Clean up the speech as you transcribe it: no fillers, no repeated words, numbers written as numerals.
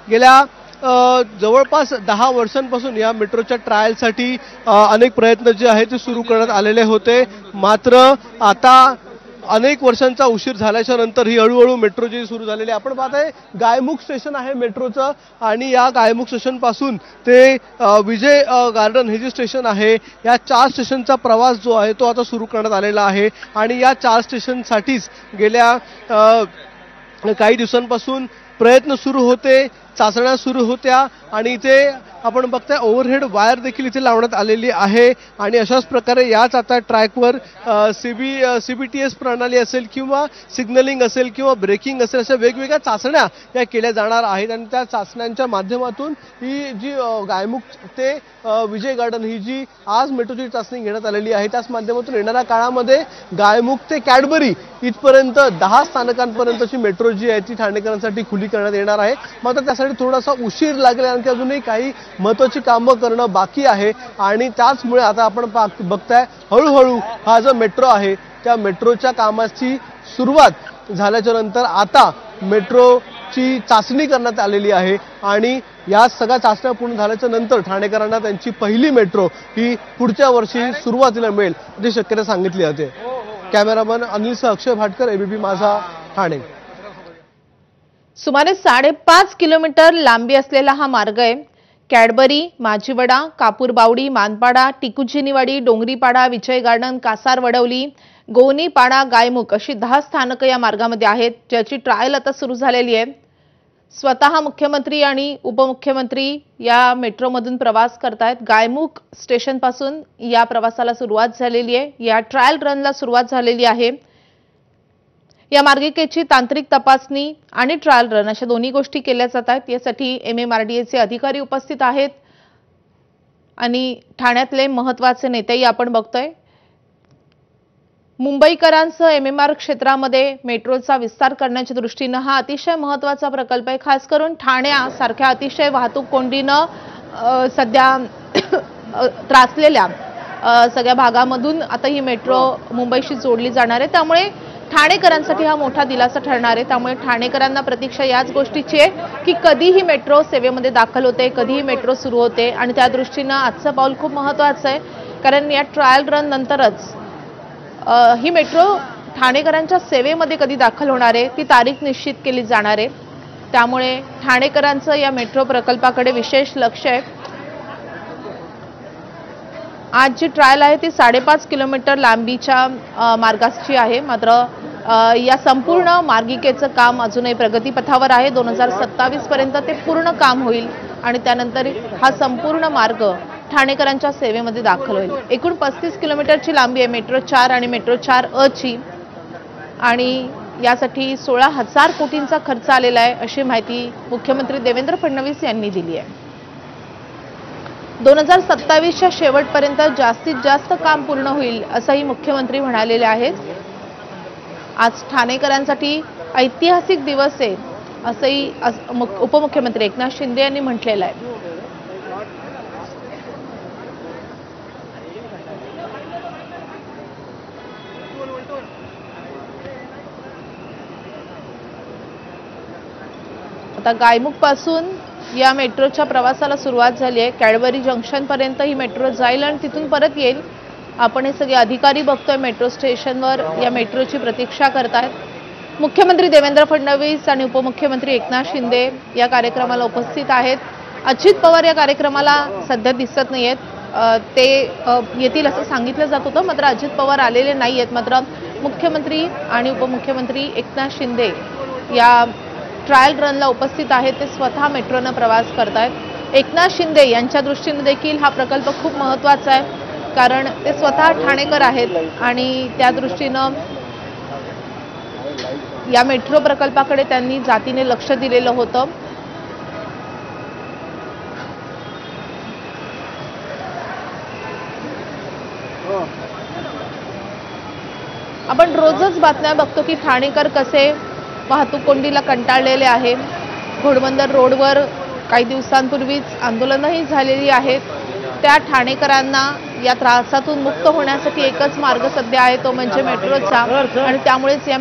गेल्या जवळपास 10 वर्षांपासून या मेट्रोच्या ट्रायलसाठी अनेक प्रयत्न जे आहेत ते सुरू करण्यात आलेले होते। मात्र आता अनेक वर्षांचा उशीर झाल्याच्या नंतर ही हळूहळू मेट्रो जी सुरू झालेली आहे। आपण पाहताय गायमुख स्टेशन आहे मेट्रोचं आणि या गायमुख स्टेशन पासून ते विजय गार्डन हे जे स्टेशन आहे या 4 स्टेशनचा प्रवास जो आहे तो आता सुरू करण्यात आलेला आहे आणि या 4 स्टेशनसाठीच गेल्या काही दिवसांपासून प्रयत्न सुरू होते, चाचण्या सुरू होत्या आणि इथे आपण बघताय ओव्हरहेड वायर देखील इथे लावण्यात आलेली आहे आणि अशाच प्रकारे याच आता ट्रॅकवर सीबीटीएस प्रणाली असेल किंवा सिग्नलिंग असेल किंवा ब्रेकिंग असेल अशा वेगवेगळ्या चाचण्या या केल्या जाणार आहेत आणि त्या चाचण्यांच्या माध्यमातून ही जी गायमुख ते विजय गार्डन ही जी आज मेट्रोची चाचणी घेण्यात आलेली आहे त्याच माध्यमातून येणाऱ्या काळामध्ये गायमुख ते कॅडबरी इथपर्यंत 10 स्थानकांपर्यंतची मेट्रो जी आहे ती ठाणेकरांसाठी खुली करण्यात येणार आहे। मात्र त्यासाठी थोडासा उशीर लागेल आणखी अजूनही काही महत्त्वाची कामं करणं बाकी आहे आणि त्याचमुळे आता आपण बघताय हळूहळू हा जो मेट्रो आहे त्या मेट्रोच्या कामाची सुरुवात झाल्याच्या नंतर आता मेट्रोची चाचणी करण्यात आलेली आहे आणि या सगळ्या चाचण्या पूर्ण झाल्याच्या नंतर ठाणेकरांना त्यांची पहिली मेट्रो ही पुढच्या वर्षी सुरुवातीला मिळेल अशी शक्यता सांगितली जाते। कॅमेरामन अनिलसह अक्षय भाटकर, एबीपी माझा, ठाणे। सुमारे 5.5 किलोमीटर लांबी असलेला हा मार्ग आहे। कॅडबरी, माजीवडा, कापूरबावडी, मानपाडा, टिकुजिनीवाडी, डोंगरीपाडा, विजय गार्डन, कासार वडवली, गोवनीपाडा, गायमुख अशी 10 स्थानकं या मार्गामध्ये आहेत, ज्याची ट्रायल आता सुरू झालेली आहे। स्वतः मुख्यमंत्री आणि उपमुख्यमंत्री या मेट्रोमधून प्रवास करतायत। गायमुख स्टेशन पासून या प्रवासाला सुरुवात झालेली आहे, या ट्रायल रनला सुरुवात झालेली आहे। या मार्गिकेची तांत्रिक तपासणी आणि ट्रायल रन अशा दोन्ही गोष्टी केल्या जात आहेत। यासाठी MMRDAचे अधिकारी उपस्थित आहेत आणि ठाण्यातले महत्त्वाचे नेतेही आपण बघतोय। मुंबईकरांसह MMR क्षेत्रामध्ये मेट्रोचा विस्तार करण्याच्या दृष्टीने हा अतिशय महत्त्वाचा प्रकल्प आहे। खास करून ठाण्यासारख्या अतिशय वाहतूक कोंडीने सध्या त्रासलेल्या सगळ्या भागामधून आता ही मेट्रो मुंबईशी जोडली जाणार आहे, त्यामुळे ठाणेकरांसाठी हा मोठा दिलासा ठरणार आहे। त्यामुळे ठाणेकरांना प्रतीक्षा याच गोष्टीची आहे की कधी ही मेट्रो सेवेमध्ये दाखल होते, कधी ही मेट्रो सुरू होते आणि त्या दृष्टीने आजचं पाऊल खूप महत्त्वाचं आहे, कारण या ट्रायल रन नंतरच ही मेट्रो ठाणेकरांच्या सेवेमध्ये कधी दाखल होणार आहे ती तारीख निश्चित केली जाणार आहे। त्यामुळे ठाणेकरांचं या मेट्रो प्रकल्पाकडे विशेष लक्ष आहे। आज जी ट्रायल आहे ती 5.5 किलोमीटर लांबीच्या मार्गाची आहे, मात्र या संपूर्ण मार्गिकेचं काम अजूनही प्रगतीपथावर आहे। 2027 पर्यंत ते पूर्ण काम होईल आणि त्यानंतर हा संपूर्ण मार्ग ठाणेकरांच्या सेवेमध्ये दाखल होईल। एकूण 35 किलोमीटरची लांबी आहे मेट्रो 4 आणि मेट्रो 4A ची आणि यासाठी 16,000 कोटींचा खर्च आलेला आहे अशी माहिती मुख्यमंत्री देवेंद्र फडणवीस यांनी दिली आहे। 2027च्या शेवटपर्यंत जास्तीत जास्त काम पूर्ण होईल असंही मुख्यमंत्री म्हणालेले आहेत। आज ठाणेकरांसाठी ऐतिहासिक दिवस आहे असंही उपमुख्यमंत्री एकनाथ शिंदे यांनी म्हटलेलं आहे। आता गायमुख पासून या मेट्रोच्या प्रवासाला सुरुवात झाली आहे। कॅडबरी जंक्शन पर्यंत ही मेट्रो जाईल आणि तिथून परत येईल। आपण हे सगळे अधिकारी बघतोय मेट्रो स्टेशनवर या मेट्रोची प्रतीक्षा करतायत। मुख्यमंत्री देवेंद्र फडणवीस आणि उपमुख्यमंत्री एकनाथ शिंदे या कार्यक्रमाला उपस्थित आहेत। अजित पवार या कार्यक्रमाला सध्या दिसत नाहीयेत, ते येतील असं सांगितलं जात होतं, मात्र अजित पवार आलेले नाहीयेत। मात्र मुख्यमंत्री आणि उपमुख्यमंत्री एकनाथ शिंदे या ट्रायल रनला उपस्थित आहेत, ते स्वतः मेट्रोनं प्रवास करतायत। एकनाथ शिंदे यांच्या दृष्टीने देखील हा प्रकल्प खूप महत्त्वाचा आहे, कारण ते स्वतः ठाणेकर आहेत आणि त्या दृष्टीनं या मेट्रो प्रकल्पाकडे त्यांनी जातीने लक्ष दिलेलं होतं। आपण रोजच बातम्या बघतो की ठाणेकर कसे वाहतूक कोंडीला कंटाळलेले आहेत। घोडबंदर रोडवर काही दिवसांपूर्वीच आंदोलनही झालेली आहेत। त्या ठाणेकरांना या त्रासातून मुक्त होण्यासाठी एकच मार्ग सध्या आहे, तो म्हणजे मेट्रोचा आणि त्यामुळेच या